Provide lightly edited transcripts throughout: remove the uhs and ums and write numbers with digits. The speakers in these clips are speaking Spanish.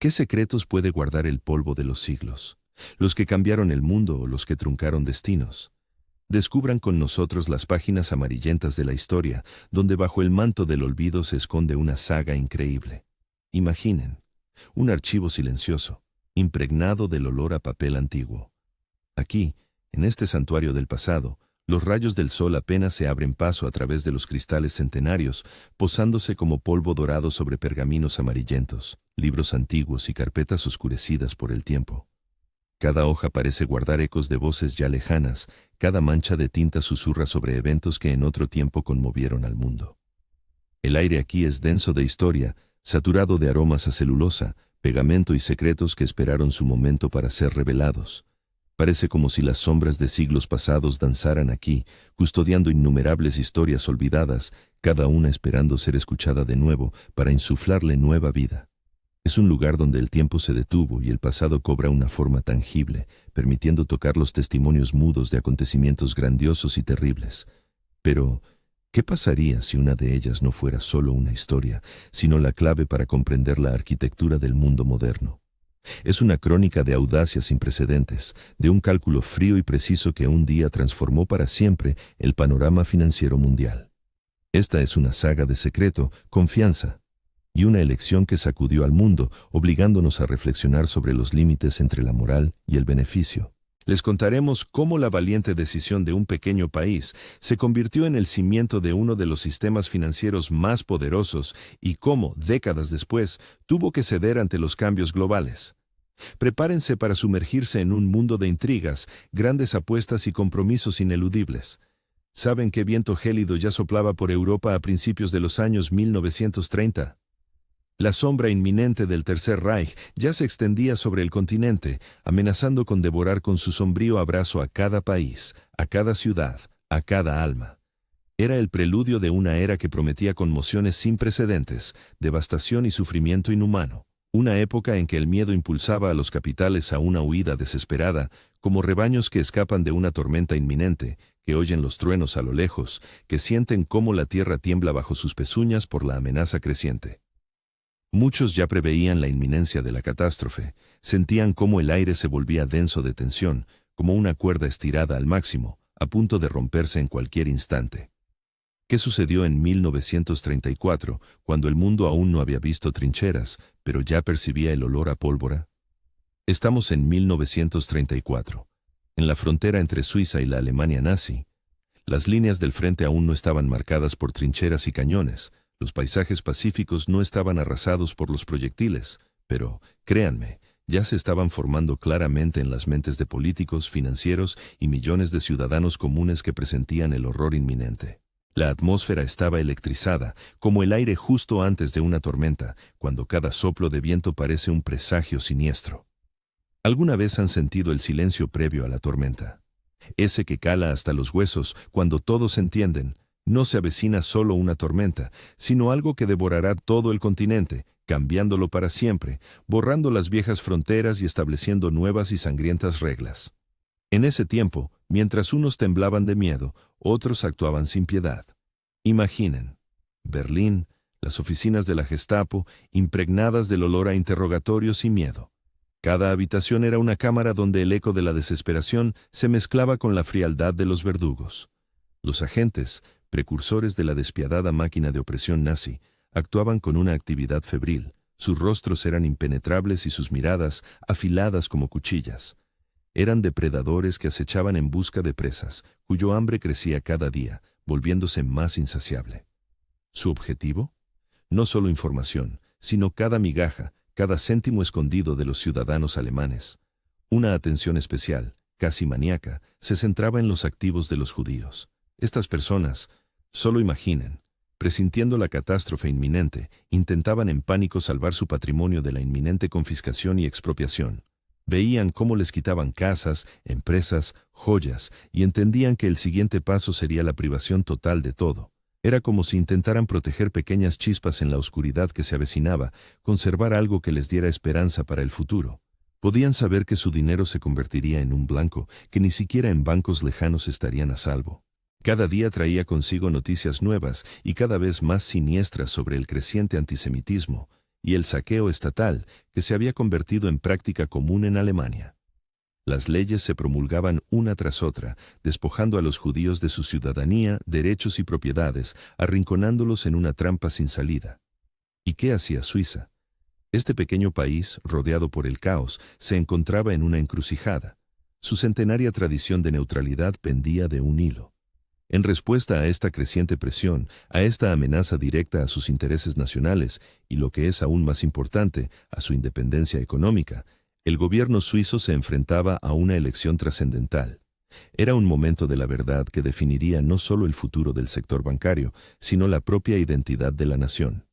¿Qué secretos puede guardar el polvo de los siglos? ¿Los que cambiaron el mundo o los que truncaron destinos? Descubran con nosotros las páginas amarillentas de la historia, donde bajo el manto del olvido se esconde una saga increíble. Imaginen, un archivo silencioso, impregnado del olor a papel antiguo. Aquí, en este santuario del pasado, los rayos del sol apenas se abren paso a través de los cristales centenarios, posándose como polvo dorado sobre pergaminos amarillentos, libros antiguos y carpetas oscurecidas por el tiempo. Cada hoja parece guardar ecos de voces ya lejanas, cada mancha de tinta susurra sobre eventos que en otro tiempo conmovieron al mundo. El aire aquí es denso de historia, saturado de aromas a celulosa, pegamento y secretos que esperaron su momento para ser revelados. Parece como si las sombras de siglos pasados danzaran aquí, custodiando innumerables historias olvidadas, cada una esperando ser escuchada de nuevo para insuflarle nueva vida. Es un lugar donde el tiempo se detuvo y el pasado cobra una forma tangible, permitiendo tocar los testimonios mudos de acontecimientos grandiosos y terribles. Pero, ¿qué pasaría si una de ellas no fuera solo una historia, sino la clave para comprender la arquitectura del mundo moderno? Es una crónica de audacia sin precedentes, de un cálculo frío y preciso que un día transformó para siempre el panorama financiero mundial. Esta es una saga de secreto, confianza, y una elección que sacudió al mundo, obligándonos a reflexionar sobre los límites entre la moral y el beneficio. Les contaremos cómo la valiente decisión de un pequeño país se convirtió en el cimiento de uno de los sistemas financieros más poderosos y cómo, décadas después, tuvo que ceder ante los cambios globales. Prepárense para sumergirse en un mundo de intrigas, grandes apuestas y compromisos ineludibles. ¿Saben qué viento gélido ya soplaba por Europa a principios de los años 1930? La sombra inminente del Tercer Reich ya se extendía sobre el continente, amenazando con devorar con su sombrío abrazo a cada país, a cada ciudad, a cada alma. Era el preludio de una era que prometía conmociones sin precedentes, devastación y sufrimiento inhumano. Una época en que el miedo impulsaba a los capitales a una huida desesperada, como rebaños que escapan de una tormenta inminente, que oyen los truenos a lo lejos, que sienten cómo la tierra tiembla bajo sus pezuñas por la amenaza creciente. Muchos ya preveían la inminencia de la catástrofe, sentían cómo el aire se volvía denso de tensión, como una cuerda estirada al máximo, a punto de romperse en cualquier instante. ¿Qué sucedió en 1934, cuando el mundo aún no había visto trincheras, pero ya percibía el olor a pólvora? Estamos en 1934, en la frontera entre Suiza y la Alemania nazi. Las líneas del frente aún no estaban marcadas por trincheras y cañones. Los paisajes pacíficos no estaban arrasados por los proyectiles, pero, créanme, ya se estaban formando claramente en las mentes de políticos, financieros y millones de ciudadanos comunes que presentían el horror inminente. La atmósfera estaba electrizada, como el aire justo antes de una tormenta, cuando cada soplo de viento parece un presagio siniestro. ¿Alguna vez han sentido el silencio previo a la tormenta? Ese que cala hasta los huesos cuando todos entienden. No se avecina solo una tormenta, sino algo que devorará todo el continente, cambiándolo para siempre, borrando las viejas fronteras y estableciendo nuevas y sangrientas reglas. En ese tiempo, mientras unos temblaban de miedo, otros actuaban sin piedad. Imaginen, Berlín, las oficinas de la Gestapo, impregnadas del olor a interrogatorios y miedo. Cada habitación era una cámara donde el eco de la desesperación se mezclaba con la frialdad de los verdugos. Los agentes, precursores de la despiadada máquina de opresión nazi, actuaban con una actividad febril. Sus rostros eran impenetrables y sus miradas afiladas como cuchillas. Eran depredadores que acechaban en busca de presas, cuyo hambre crecía cada día, volviéndose más insaciable. ¿Su objetivo? No solo información, sino cada migaja, cada céntimo escondido de los ciudadanos alemanes. Una atención especial, casi maníaca, se centraba en los activos de los judíos. Estas personas, solo imaginen, presintiendo la catástrofe inminente, intentaban en pánico salvar su patrimonio de la inminente confiscación y expropiación. Veían cómo les quitaban casas, empresas, joyas, y entendían que el siguiente paso sería la privación total de todo. Era como si intentaran proteger pequeñas chispas en la oscuridad que se avecinaba, conservar algo que les diera esperanza para el futuro. Podían saber que su dinero se convertiría en un blanco, que ni siquiera en bancos lejanos estarían a salvo. Cada día traía consigo noticias nuevas y cada vez más siniestras sobre el creciente antisemitismo, y el saqueo estatal, que se había convertido en práctica común en Alemania. Las leyes se promulgaban una tras otra, despojando a los judíos de su ciudadanía, derechos y propiedades, arrinconándolos en una trampa sin salida. ¿Y qué hacía Suiza? Este pequeño país, rodeado por el caos, se encontraba en una encrucijada. Su centenaria tradición de neutralidad pendía de un hilo. En respuesta a esta creciente presión, a esta amenaza directa a sus intereses nacionales y, lo que es aún más importante, a su independencia económica, el gobierno suizo se enfrentaba a una elección trascendental. Era un momento de la verdad que definiría no solo el futuro del sector bancario, sino la propia identidad de la nación.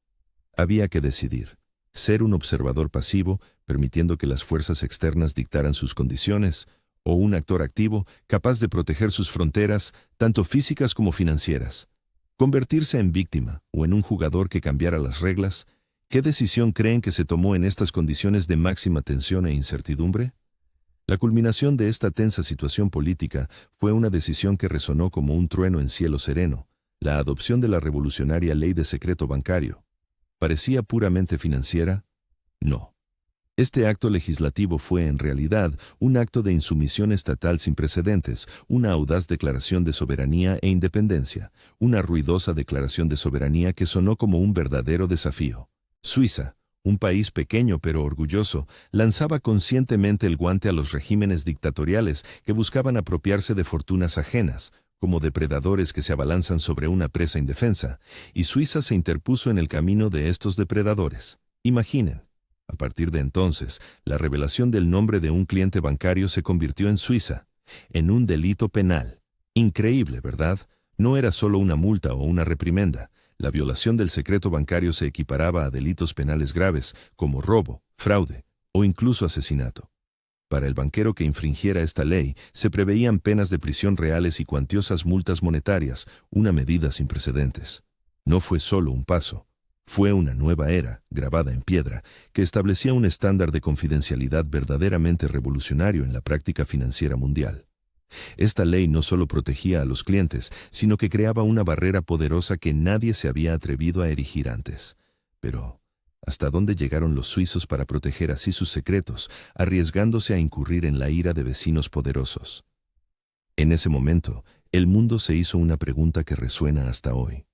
Había que decidir: ser un observador pasivo, permitiendo que las fuerzas externas dictaran sus condiciones, o un actor activo, capaz de proteger sus fronteras, tanto físicas como financieras. Convertirse en víctima o en un jugador que cambiara las reglas. ¿Qué decisión creen que se tomó en estas condiciones de máxima tensión e incertidumbre? La culminación de esta tensa situación política fue una decisión que resonó como un trueno en cielo sereno: la adopción de la revolucionaria Ley de Secreto Bancario. ¿Parecía puramente financiera? No. Este acto legislativo fue, en realidad, un acto de insumisión estatal sin precedentes, una audaz declaración de soberanía e independencia, una ruidosa declaración de soberanía que sonó como un verdadero desafío. Suiza, un país pequeño pero orgulloso, lanzaba conscientemente el guante a los regímenes dictatoriales que buscaban apropiarse de fortunas ajenas, como depredadores que se abalanzan sobre una presa indefensa, y Suiza se interpuso en el camino de estos depredadores. Imaginen. A partir de entonces, la revelación del nombre de un cliente bancario se convirtió en Suiza en un delito penal. Increíble, ¿verdad? No era solo una multa o una reprimenda. La violación del secreto bancario se equiparaba a delitos penales graves, como robo, fraude o incluso asesinato. Para el banquero que infringiera esta ley, se preveían penas de prisión reales y cuantiosas multas monetarias, una medida sin precedentes. No fue solo un paso. Fue una nueva era, grabada en piedra, que establecía un estándar de confidencialidad verdaderamente revolucionario en la práctica financiera mundial. Esta ley no solo protegía a los clientes, sino que creaba una barrera poderosa que nadie se había atrevido a erigir antes. Pero, ¿hasta dónde llegaron los suizos para proteger así sus secretos, arriesgándose a incurrir en la ira de vecinos poderosos? En ese momento, el mundo se hizo una pregunta que resuena hasta hoy.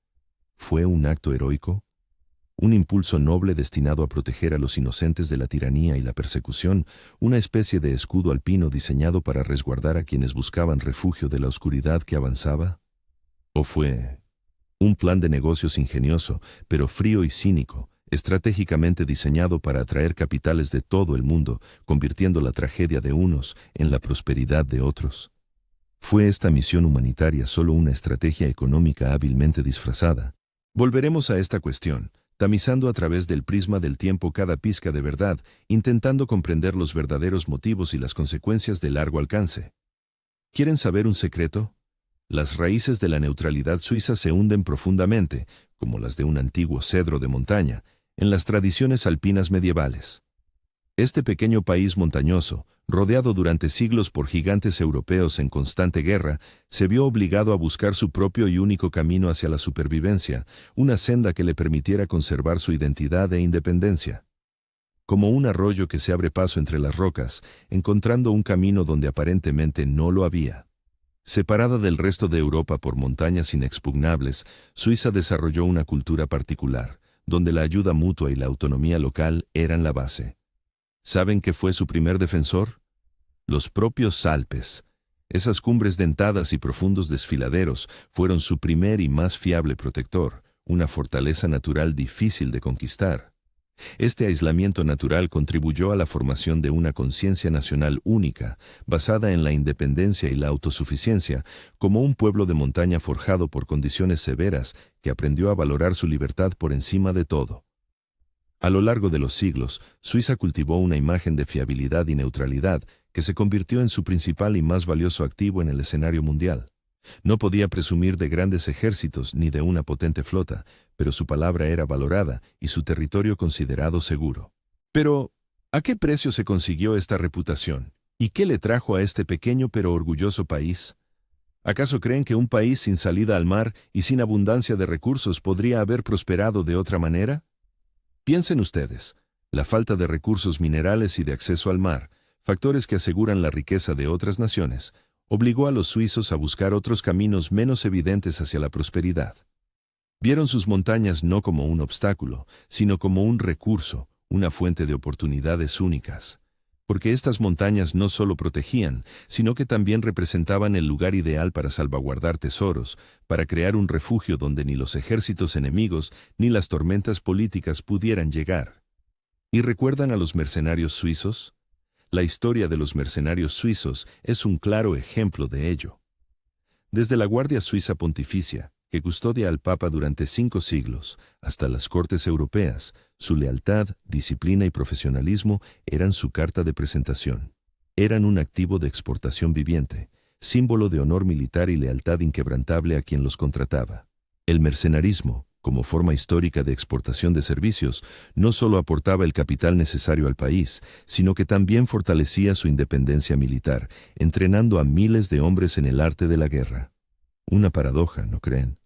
¿Fue un acto heroico? Un impulso noble destinado a proteger a los inocentes de la tiranía y la persecución, una especie de escudo alpino diseñado para resguardar a quienes buscaban refugio de la oscuridad que avanzaba? ¿O fue un plan de negocios ingenioso, pero frío y cínico, estratégicamente diseñado para atraer capitales de todo el mundo, convirtiendo la tragedia de unos en la prosperidad de otros? ¿Fue esta misión humanitaria solo una estrategia económica hábilmente disfrazada? Volveremos a esta cuestión, tamizando a través del prisma del tiempo cada pizca de verdad, intentando comprender los verdaderos motivos y las consecuencias de largo alcance. ¿Quieren saber un secreto? Las raíces de la neutralidad suiza se hunden profundamente, como las de un antiguo cedro de montaña, en las tradiciones alpinas medievales. Este pequeño país montañoso, rodeado durante siglos por gigantes europeos en constante guerra, se vio obligado a buscar su propio y único camino hacia la supervivencia, una senda que le permitiera conservar su identidad e independencia. Como un arroyo que se abre paso entre las rocas, encontrando un camino donde aparentemente no lo había. Separada del resto de Europa por montañas inexpugnables, Suiza desarrolló una cultura particular, donde la ayuda mutua y la autonomía local eran la base. ¿Saben qué fue su primer defensor? Los propios Alpes. Esas cumbres dentadas y profundos desfiladeros fueron su primer y más fiable protector, una fortaleza natural difícil de conquistar. Este aislamiento natural contribuyó a la formación de una conciencia nacional única, basada en la independencia y la autosuficiencia, como un pueblo de montaña forjado por condiciones severas que aprendió a valorar su libertad por encima de todo. A lo largo de los siglos, Suiza cultivó una imagen de fiabilidad y neutralidad que se convirtió en su principal y más valioso activo en el escenario mundial. No podía presumir de grandes ejércitos ni de una potente flota, pero su palabra era valorada y su territorio considerado seguro. Pero, ¿a qué precio se consiguió esta reputación? ¿Y qué le trajo a este pequeño pero orgulloso país? ¿Acaso creen que un país sin salida al mar y sin abundancia de recursos podría haber prosperado de otra manera? Piensen ustedes, la falta de recursos minerales y de acceso al mar, factores que aseguran la riqueza de otras naciones, obligó a los suizos a buscar otros caminos menos evidentes hacia la prosperidad. Vieron sus montañas no como un obstáculo, sino como un recurso, una fuente de oportunidades únicas. Porque estas montañas no solo protegían, sino que también representaban el lugar ideal para salvaguardar tesoros, para crear un refugio donde ni los ejércitos enemigos ni las tormentas políticas pudieran llegar. ¿Y recuerdan a los mercenarios suizos? La historia de los mercenarios suizos es un claro ejemplo de ello. Desde la Guardia Suiza Pontificia, que custodia al Papa durante 5 siglos, hasta las cortes europeas, su lealtad, disciplina y profesionalismo eran su carta de presentación. Eran un activo de exportación viviente, símbolo de honor militar y lealtad inquebrantable a quien los contrataba. El mercenarismo, como forma histórica de exportación de servicios, no solo aportaba el capital necesario al país, sino que también fortalecía su independencia militar, entrenando a miles de hombres en el arte de la guerra. Una paradoja, ¿no creen?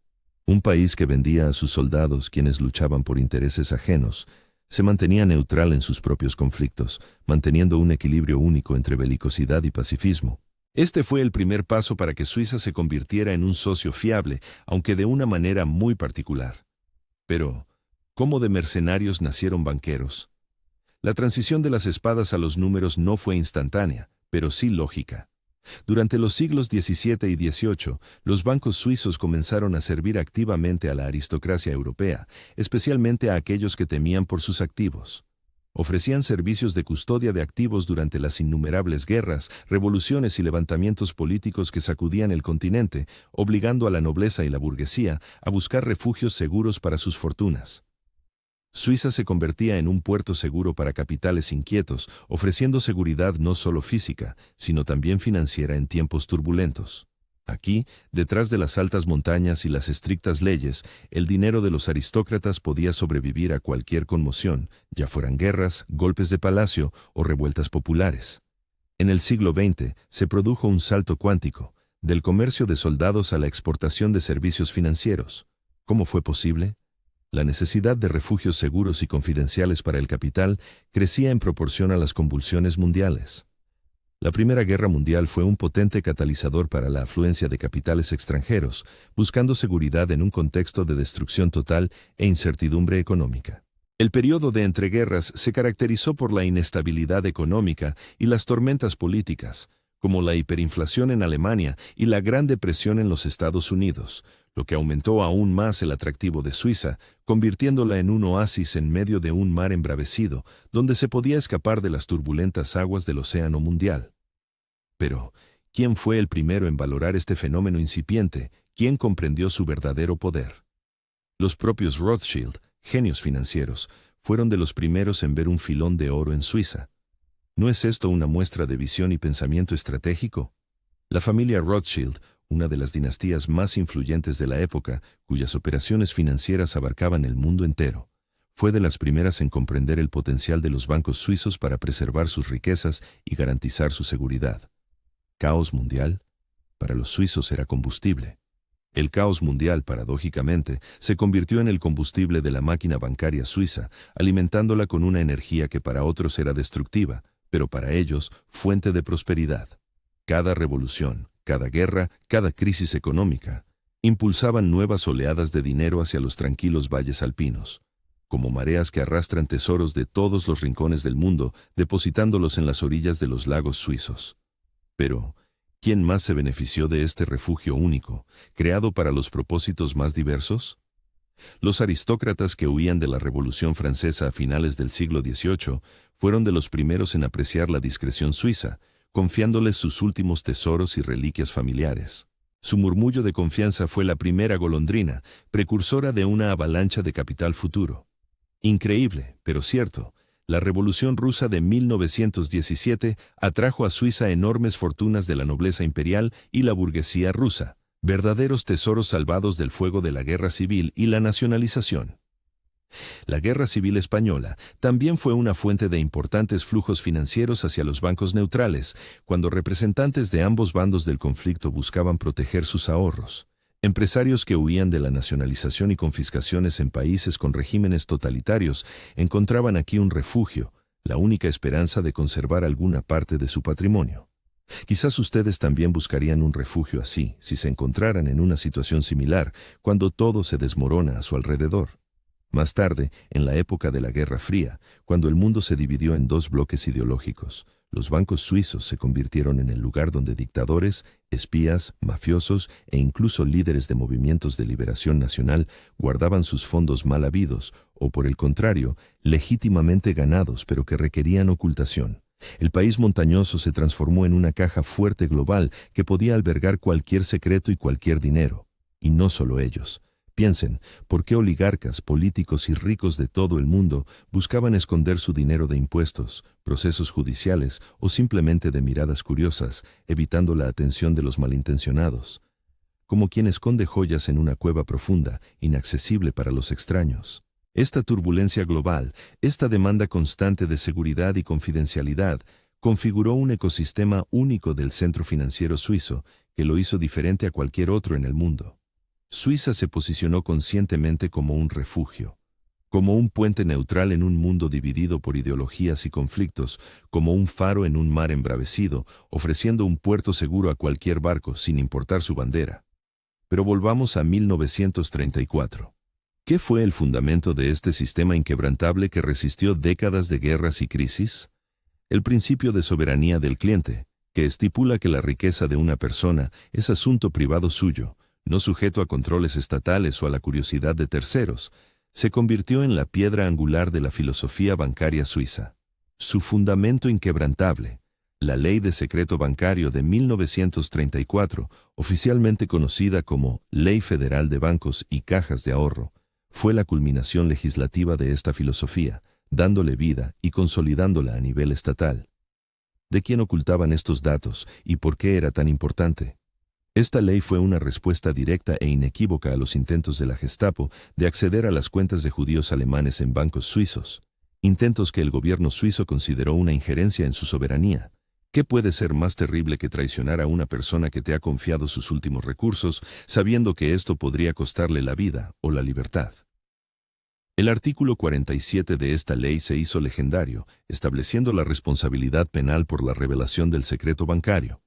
Un país que vendía a sus soldados quienes luchaban por intereses ajenos, se mantenía neutral en sus propios conflictos, manteniendo un equilibrio único entre belicosidad y pacifismo. Este fue el primer paso para que Suiza se convirtiera en un socio fiable, aunque de una manera muy particular. Pero, ¿cómo de mercenarios nacieron banqueros? La transición de las espadas a los números no fue instantánea, pero sí lógica. Durante los siglos XVII y XVIII, los bancos suizos comenzaron a servir activamente a la aristocracia europea, especialmente a aquellos que temían por sus activos. Ofrecían servicios de custodia de activos durante las innumerables guerras, revoluciones y levantamientos políticos que sacudían el continente, obligando a la nobleza y la burguesía a buscar refugios seguros para sus fortunas. Suiza se convertía en un puerto seguro para capitales inquietos, ofreciendo seguridad no solo física, sino también financiera en tiempos turbulentos. Aquí, detrás de las altas montañas y las estrictas leyes, el dinero de los aristócratas podía sobrevivir a cualquier conmoción, ya fueran guerras, golpes de palacio o revueltas populares. En el siglo XX se produjo un salto cuántico, del comercio de soldados a la exportación de servicios financieros. ¿Cómo fue posible? La necesidad de refugios seguros y confidenciales para el capital crecía en proporción a las convulsiones mundiales. La Primera Guerra Mundial fue un potente catalizador para la afluencia de capitales extranjeros, buscando seguridad en un contexto de destrucción total e incertidumbre económica. El periodo de entreguerras se caracterizó por la inestabilidad económica y las tormentas políticas, como la hiperinflación en Alemania y la Gran Depresión en los Estados Unidos, lo que aumentó aún más el atractivo de Suiza, convirtiéndola en un oasis en medio de un mar embravecido, donde se podía escapar de las turbulentas aguas del océano mundial. Pero, ¿quién fue el primero en valorar este fenómeno incipiente? ¿Quién comprendió su verdadero poder? Los propios Rothschild, genios financieros, fueron de los primeros en ver un filón de oro en Suiza. ¿No es esto una muestra de visión y pensamiento estratégico? La familia Rothschild, una de las dinastías más influyentes de la época, cuyas operaciones financieras abarcaban el mundo entero, fue de las primeras en comprender el potencial de los bancos suizos para preservar sus riquezas y garantizar su seguridad. ¿Caos mundial? Para los suizos era combustible. El caos mundial, paradójicamente, se convirtió en el combustible de la máquina bancaria suiza, alimentándola con una energía que para otros era destructiva, pero para ellos, fuente de prosperidad. Cada revolución, cada guerra, cada crisis económica, impulsaban nuevas oleadas de dinero hacia los tranquilos valles alpinos, como mareas que arrastran tesoros de todos los rincones del mundo, depositándolos en las orillas de los lagos suizos. Pero, ¿quién más se benefició de este refugio único, creado para los propósitos más diversos? Los aristócratas que huían de la Revolución Francesa a finales del siglo XVIII fueron de los primeros en apreciar la discreción suiza, confiándoles sus últimos tesoros y reliquias familiares. Su murmullo de confianza fue la primera golondrina, precursora de una avalancha de capital futuro. Increíble, pero cierto, la Revolución Rusa de 1917 atrajo a Suiza enormes fortunas de la nobleza imperial y la burguesía rusa, verdaderos tesoros salvados del fuego de la guerra civil y la nacionalización. La Guerra Civil Española también fue una fuente de importantes flujos financieros hacia los bancos neutrales, cuando representantes de ambos bandos del conflicto buscaban proteger sus ahorros. Empresarios que huían de la nacionalización y confiscaciones en países con regímenes totalitarios encontraban aquí un refugio, la única esperanza de conservar alguna parte de su patrimonio. Quizás ustedes también buscarían un refugio así, si se encontraran en una situación similar, cuando todo se desmorona a su alrededor. Más tarde, en la época de la Guerra Fría, cuando el mundo se dividió en dos bloques ideológicos, los bancos suizos se convirtieron en el lugar donde dictadores, espías, mafiosos e incluso líderes de movimientos de liberación nacional guardaban sus fondos mal habidos o, por el contrario, legítimamente ganados pero que requerían ocultación. El país montañoso se transformó en una caja fuerte global que podía albergar cualquier secreto y cualquier dinero. Y no solo ellos. Piensen, ¿por qué oligarcas, políticos y ricos de todo el mundo buscaban esconder su dinero de impuestos, procesos judiciales o simplemente de miradas curiosas, evitando la atención de los malintencionados? Como quien esconde joyas en una cueva profunda, inaccesible para los extraños. Esta turbulencia global, esta demanda constante de seguridad y confidencialidad, configuró un ecosistema único del centro financiero suizo que lo hizo diferente a cualquier otro en el mundo. Suiza se posicionó conscientemente como un refugio, como un puente neutral en un mundo dividido por ideologías y conflictos, como un faro en un mar embravecido, ofreciendo un puerto seguro a cualquier barco sin importar su bandera. Pero volvamos a 1934. ¿Qué fue el fundamento de este sistema inquebrantable que resistió décadas de guerras y crisis? El principio de soberanía del cliente, que estipula que la riqueza de una persona es asunto privado suyo, no sujeto a controles estatales o a la curiosidad de terceros, se convirtió en la piedra angular de la filosofía bancaria suiza. Su fundamento inquebrantable, la Ley de Secreto Bancario de 1934, oficialmente conocida como Ley Federal de Bancos y Cajas de Ahorro, fue la culminación legislativa de esta filosofía, dándole vida y consolidándola a nivel estatal. ¿De quién ocultaban estos datos y por qué era tan importante? Esta ley fue una respuesta directa e inequívoca a los intentos de la Gestapo de acceder a las cuentas de judíos alemanes en bancos suizos, intentos que el gobierno suizo consideró una injerencia en su soberanía. ¿Qué puede ser más terrible que traicionar a una persona que te ha confiado sus últimos recursos, sabiendo que esto podría costarle la vida o la libertad? El artículo 47 de esta ley se hizo legendario, estableciendo la responsabilidad penal por la revelación del secreto bancario.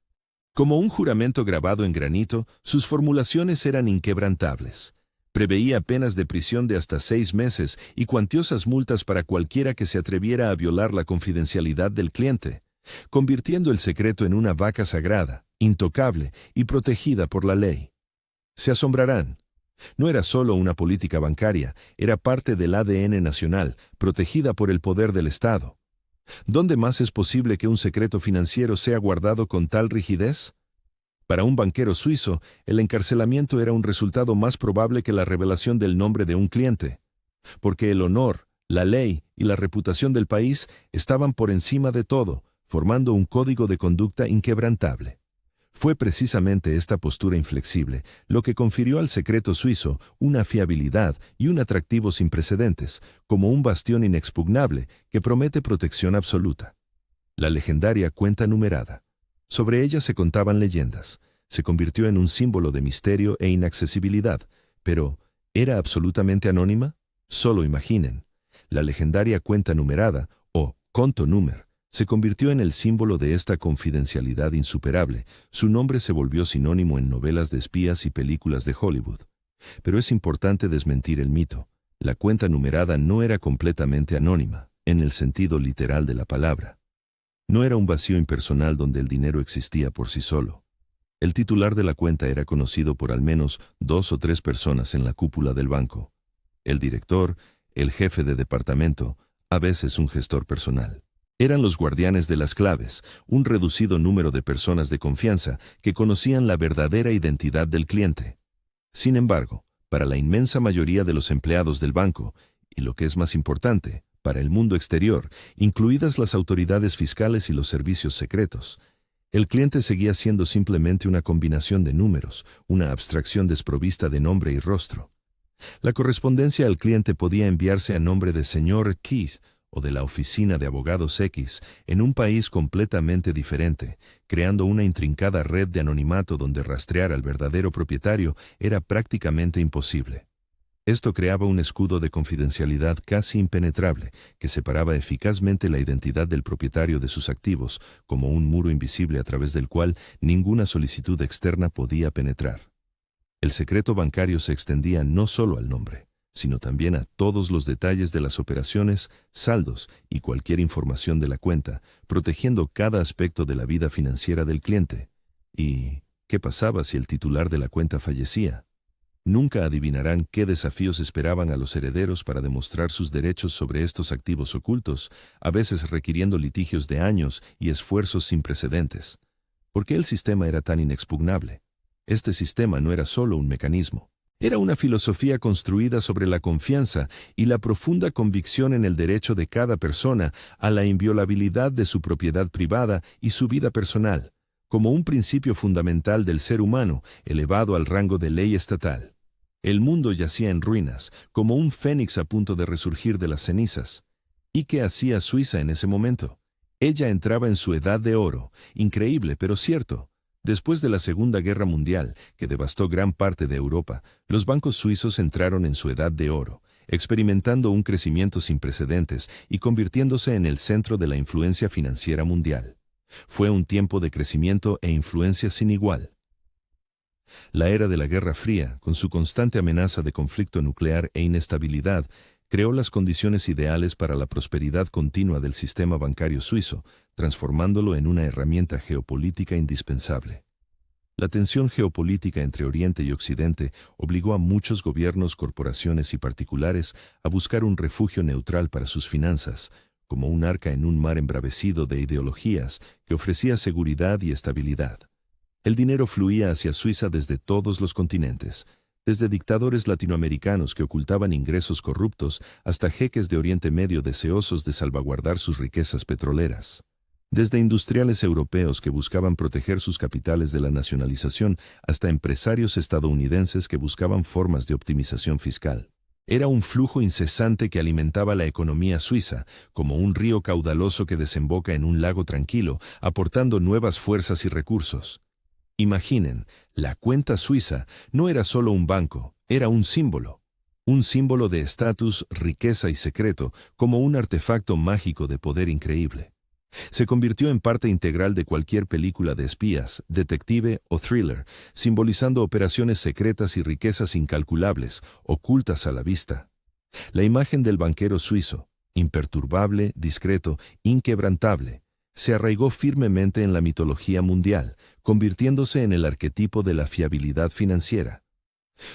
Como un juramento grabado en granito, sus formulaciones eran inquebrantables. Preveía penas de prisión de hasta 6 meses y cuantiosas multas para cualquiera que se atreviera a violar la confidencialidad del cliente, convirtiendo el secreto en una vaca sagrada, intocable y protegida por la ley. Se asombrarán. No era solo una política bancaria, era parte del ADN nacional, protegida por el poder del Estado. ¿Dónde más es posible que un secreto financiero sea guardado con tal rigidez? Para un banquero suizo, el encarcelamiento era un resultado más probable que la revelación del nombre de un cliente, porque el honor, la ley y la reputación del país estaban por encima de todo, formando un código de conducta inquebrantable. Fue precisamente esta postura inflexible lo que confirió al secreto suizo una fiabilidad y un atractivo sin precedentes, como un bastión inexpugnable que promete protección absoluta. La legendaria cuenta numerada. Sobre ella se contaban leyendas. Se convirtió en un símbolo de misterio e inaccesibilidad. Pero, ¿era absolutamente anónima? Solo imaginen. La legendaria cuenta numerada, o Kontonummer, se convirtió en el símbolo de esta confidencialidad insuperable. Su nombre se volvió sinónimo en novelas de espías y películas de Hollywood. Pero es importante desmentir el mito. La cuenta numerada no era completamente anónima, en el sentido literal de la palabra. No era un vacío impersonal donde el dinero existía por sí solo. El titular de la cuenta era conocido por al menos 2 o 3 personas en la cúpula del banco. El director, el jefe de departamento, a veces un gestor personal. Eran los guardianes de las claves, un reducido número de personas de confianza que conocían la verdadera identidad del cliente. Sin embargo, para la inmensa mayoría de los empleados del banco, y lo que es más importante, para el mundo exterior, incluidas las autoridades fiscales y los servicios secretos, el cliente seguía siendo simplemente una combinación de números, una abstracción desprovista de nombre y rostro. La correspondencia al cliente podía enviarse a nombre de señor Keys o de la oficina de abogados X en un país completamente diferente, creando una intrincada red de anonimato donde rastrear al verdadero propietario era prácticamente imposible. Esto creaba un escudo de confidencialidad casi impenetrable que separaba eficazmente la identidad del propietario de sus activos, como un muro invisible a través del cual ninguna solicitud externa podía penetrar. El secreto bancario se extendía no solo al nombre, sino también a todos los detalles de las operaciones, saldos y cualquier información de la cuenta, protegiendo cada aspecto de la vida financiera del cliente. ¿Y qué pasaba si el titular de la cuenta fallecía? Nunca adivinarán qué desafíos esperaban a los herederos para demostrar sus derechos sobre estos activos ocultos, a veces requiriendo litigios de años y esfuerzos sin precedentes. ¿Por qué el sistema era tan inexpugnable? Este sistema no era solo un mecanismo. Era una filosofía construida sobre la confianza y la profunda convicción en el derecho de cada persona a la inviolabilidad de su propiedad privada y su vida personal, como un principio fundamental del ser humano elevado al rango de ley estatal. El mundo yacía en ruinas, como un fénix a punto de resurgir de las cenizas. ¿Y qué hacía Suiza en ese momento? Ella entraba en su edad de oro, increíble pero cierto. Después de la Segunda Guerra Mundial, que devastó gran parte de Europa, los bancos suizos entraron en su edad de oro, experimentando un crecimiento sin precedentes y convirtiéndose en el centro de la influencia financiera mundial. Fue un tiempo de crecimiento e influencia sin igual. La era de la Guerra Fría, con su constante amenaza de conflicto nuclear e inestabilidad, creó las condiciones ideales para la prosperidad continua del sistema bancario suizo, transformándolo en una herramienta geopolítica indispensable. La tensión geopolítica entre Oriente y Occidente obligó a muchos gobiernos, corporaciones y particulares a buscar un refugio neutral para sus finanzas, como un arca en un mar embravecido de ideologías que ofrecía seguridad y estabilidad. El dinero fluía hacia Suiza desde todos los continentes, desde dictadores latinoamericanos que ocultaban ingresos corruptos hasta jeques de Oriente Medio deseosos de salvaguardar sus riquezas petroleras. Desde industriales europeos que buscaban proteger sus capitales de la nacionalización hasta empresarios estadounidenses que buscaban formas de optimización fiscal. Era un flujo incesante que alimentaba la economía suiza, como un río caudaloso que desemboca en un lago tranquilo, aportando nuevas fuerzas y recursos. Imaginen, la cuenta suiza no era solo un banco, era un símbolo de estatus, riqueza y secreto, como un artefacto mágico de poder increíble. Se convirtió en parte integral de cualquier película de espías, detective o thriller, simbolizando operaciones secretas y riquezas incalculables, ocultas a la vista. La imagen del banquero suizo, imperturbable, discreto, inquebrantable, se arraigó firmemente en la mitología mundial, convirtiéndose en el arquetipo de la fiabilidad financiera.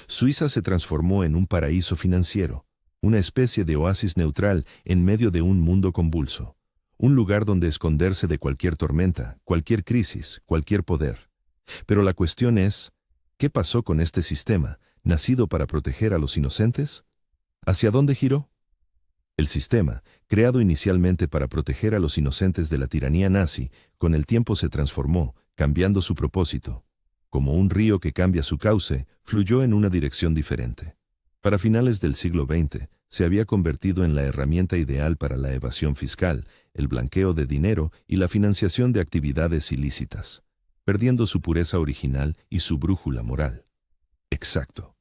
Suiza se transformó en un paraíso financiero, una especie de oasis neutral en medio de un mundo convulso, un lugar donde esconderse de cualquier tormenta, cualquier crisis, cualquier poder. Pero la cuestión es, ¿qué pasó con este sistema, nacido para proteger a los inocentes? ¿Hacia dónde giró? El sistema, creado inicialmente para proteger a los inocentes de la tiranía nazi, con el tiempo se transformó, cambiando su propósito. Como un río que cambia su cauce, fluyó en una dirección diferente. Para finales del siglo XX, se había convertido en la herramienta ideal para la evasión fiscal, el blanqueo de dinero y la financiación de actividades ilícitas, perdiendo su pureza original y su brújula moral. Exacto.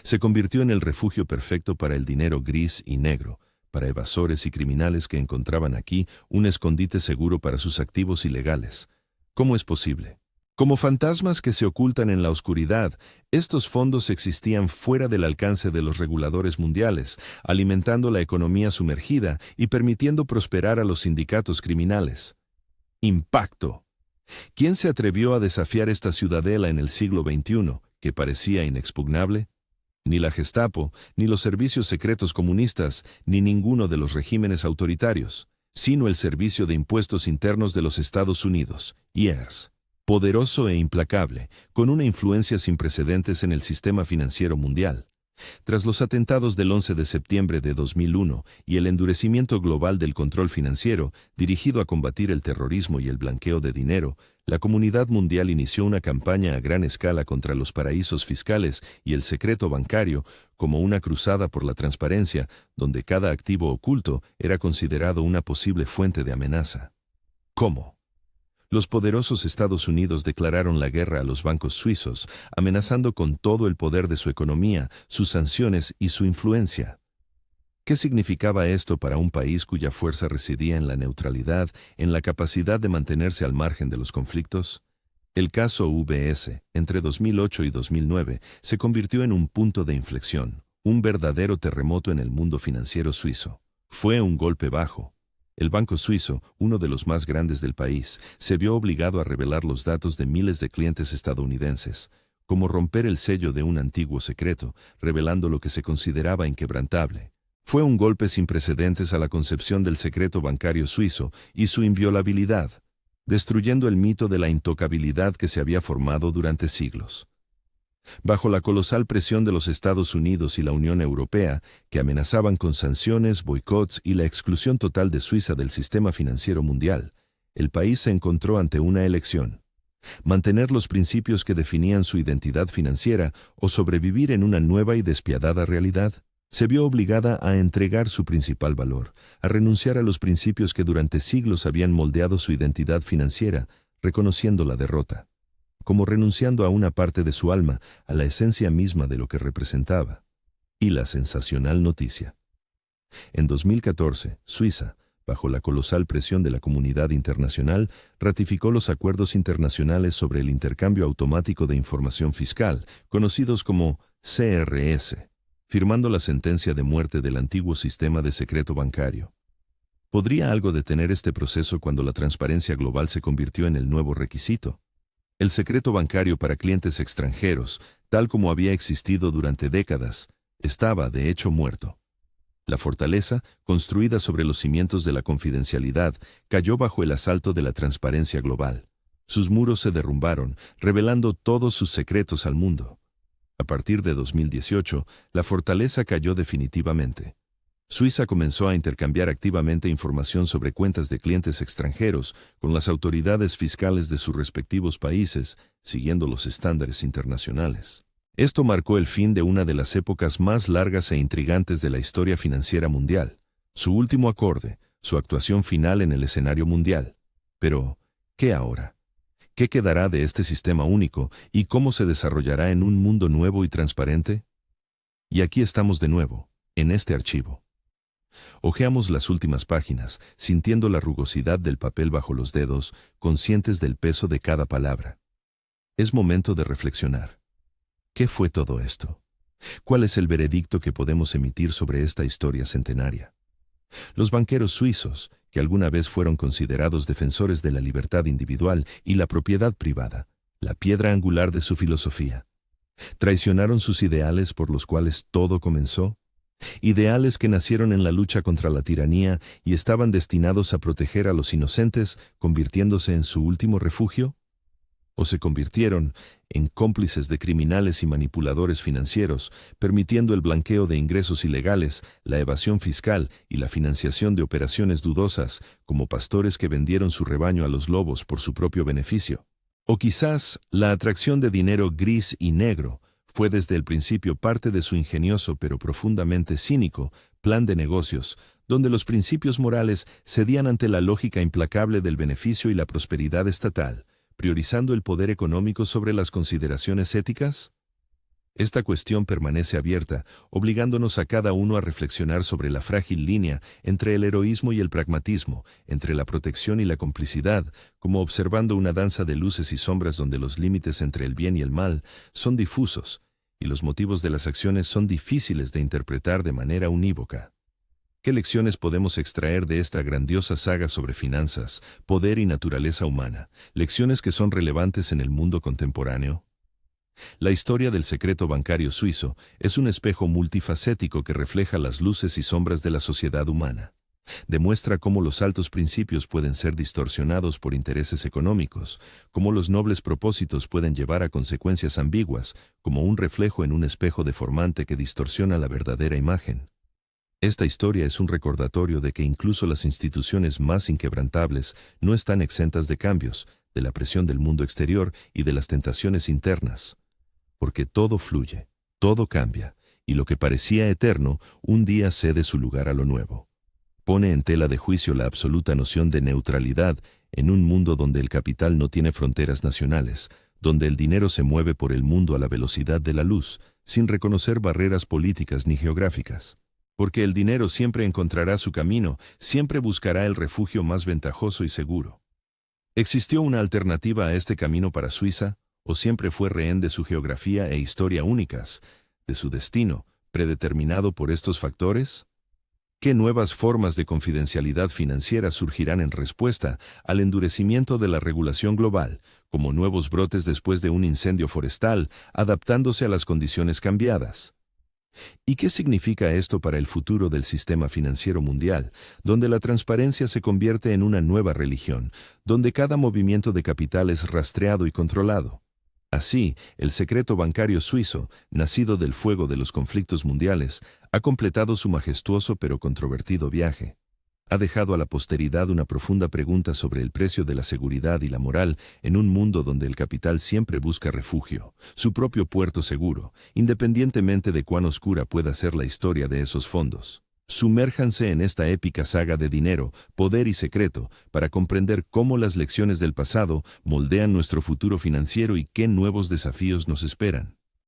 Se convirtió en el refugio perfecto para el dinero gris y negro, para evasores y criminales que encontraban aquí un escondite seguro para sus activos ilegales. ¿Cómo es posible? Como fantasmas que se ocultan en la oscuridad, estos fondos existían fuera del alcance de los reguladores mundiales, alimentando la economía sumergida y permitiendo prosperar a los sindicatos criminales. Impacto. ¿Quién se atrevió a desafiar esta ciudadela en el siglo XXI, que parecía inexpugnable? Ni la Gestapo, ni los servicios secretos comunistas, ni ninguno de los regímenes autoritarios, sino el Servicio de Impuestos Internos de los Estados Unidos, IRS. Poderoso e implacable, con una influencia sin precedentes en el sistema financiero mundial. Tras los atentados del 11 de septiembre de 2001 y el endurecimiento global del control financiero dirigido a combatir el terrorismo y el blanqueo de dinero, la comunidad mundial inició una campaña a gran escala contra los paraísos fiscales y el secreto bancario como una cruzada por la transparencia, donde cada activo oculto era considerado una posible fuente de amenaza. ¿Cómo? Los poderosos Estados Unidos declararon la guerra a los bancos suizos, amenazando con todo el poder de su economía, sus sanciones y su influencia. ¿Qué significaba esto para un país cuya fuerza residía en la neutralidad, en la capacidad de mantenerse al margen de los conflictos? El caso UBS, entre 2008 y 2009, se convirtió en un punto de inflexión, un verdadero terremoto en el mundo financiero suizo. Fue un golpe bajo. El banco suizo, uno de los más grandes del país, se vio obligado a revelar los datos de miles de clientes estadounidenses, como romper el sello de un antiguo secreto, revelando lo que se consideraba inquebrantable. Fue un golpe sin precedentes a la concepción del secreto bancario suizo y su inviolabilidad, destruyendo el mito de la intocabilidad que se había formado durante siglos. Bajo la colosal presión de los Estados Unidos y la Unión Europea, que amenazaban con sanciones, boicots y la exclusión total de Suiza del sistema financiero mundial, el país se encontró ante una elección: mantener los principios que definían su identidad financiera o sobrevivir en una nueva y despiadada realidad. Se vio obligada a entregar su principal valor, a renunciar a los principios que durante siglos habían moldeado su identidad financiera, reconociendo la derrota, como renunciando a una parte de su alma, a la esencia misma de lo que representaba. Y la sensacional noticia. En 2014, Suiza, bajo la colosal presión de la comunidad internacional, ratificó los acuerdos internacionales sobre el intercambio automático de información fiscal, conocidos como CRS, firmando la sentencia de muerte del antiguo sistema de secreto bancario. ¿Podría algo detener este proceso cuando la transparencia global se convirtió en el nuevo requisito? El secreto bancario para clientes extranjeros, tal como había existido durante décadas, estaba de hecho muerto. La fortaleza, construida sobre los cimientos de la confidencialidad, cayó bajo el asalto de la transparencia global. Sus muros se derrumbaron, revelando todos sus secretos al mundo. A partir de 2018, la fortaleza cayó definitivamente. Suiza comenzó a intercambiar activamente información sobre cuentas de clientes extranjeros con las autoridades fiscales de sus respectivos países, siguiendo los estándares internacionales. Esto marcó el fin de una de las épocas más largas e intrigantes de la historia financiera mundial, su último acorde, su actuación final en el escenario mundial. Pero, ¿qué ahora? ¿Qué quedará de este sistema único y cómo se desarrollará en un mundo nuevo y transparente? Y aquí estamos de nuevo, en este archivo. Hojeamos las últimas páginas, sintiendo la rugosidad del papel bajo los dedos, conscientes del peso de cada palabra. Es momento de reflexionar. ¿Qué fue todo esto? ¿Cuál es el veredicto que podemos emitir sobre esta historia centenaria? Los banqueros suizos, que alguna vez fueron considerados defensores de la libertad individual y la propiedad privada, la piedra angular de su filosofía, ¿traicionaron sus ideales por los cuales todo comenzó? Ideales que nacieron en la lucha contra la tiranía y estaban destinados a proteger a los inocentes, convirtiéndose en su último refugio? ¿O se convirtieron en cómplices de criminales y manipuladores financieros, permitiendo el blanqueo de ingresos ilegales, la evasión fiscal y la financiación de operaciones dudosas, como pastores que vendieron su rebaño a los lobos por su propio beneficio? O quizás la atracción de dinero gris y negro fue desde el principio parte de su ingenioso pero profundamente cínico plan de negocios, donde los principios morales cedían ante la lógica implacable del beneficio y la prosperidad estatal, priorizando el poder económico sobre las consideraciones éticas? Esta cuestión permanece abierta, obligándonos a cada uno a reflexionar sobre la frágil línea entre el heroísmo y el pragmatismo, entre la protección y la complicidad, como observando una danza de luces y sombras donde los límites entre el bien y el mal son difusos, y los motivos de las acciones son difíciles de interpretar de manera unívoca. ¿Qué lecciones podemos extraer de esta grandiosa saga sobre finanzas, poder y naturaleza humana? Lecciones que son relevantes en el mundo contemporáneo. La historia del secreto bancario suizo es un espejo multifacético que refleja las luces y sombras de la sociedad humana. Demuestra cómo los altos principios pueden ser distorsionados por intereses económicos, cómo los nobles propósitos pueden llevar a consecuencias ambiguas, como un reflejo en un espejo deformante que distorsiona la verdadera imagen. Esta historia es un recordatorio de que incluso las instituciones más inquebrantables no están exentas de cambios, de la presión del mundo exterior y de las tentaciones internas. Porque todo fluye, todo cambia, y lo que parecía eterno, un día cede su lugar a lo nuevo. Pone en tela de juicio la absoluta noción de neutralidad en un mundo donde el capital no tiene fronteras nacionales, donde el dinero se mueve por el mundo a la velocidad de la luz, sin reconocer barreras políticas ni geográficas. Porque el dinero siempre encontrará su camino, siempre buscará el refugio más ventajoso y seguro. ¿Existió una alternativa a este camino para Suiza, o siempre fue rehén de su geografía e historia únicas, de su destino, predeterminado por estos factores? ¿Qué nuevas formas de confidencialidad financiera surgirán en respuesta al endurecimiento de la regulación global, como nuevos brotes después de un incendio forestal, adaptándose a las condiciones cambiadas? ¿Y qué significa esto para el futuro del sistema financiero mundial, donde la transparencia se convierte en una nueva religión, donde cada movimiento de capital es rastreado y controlado? Así, el secreto bancario suizo, nacido del fuego de los conflictos mundiales, ha completado su majestuoso pero controvertido viaje. Ha dejado a la posteridad una profunda pregunta sobre el precio de la seguridad y la moral en un mundo donde el capital siempre busca refugio, su propio puerto seguro, independientemente de cuán oscura pueda ser la historia de esos fondos. Sumérjanse en esta épica saga de dinero, poder y secreto para comprender cómo las lecciones del pasado moldean nuestro futuro financiero y qué nuevos desafíos nos esperan.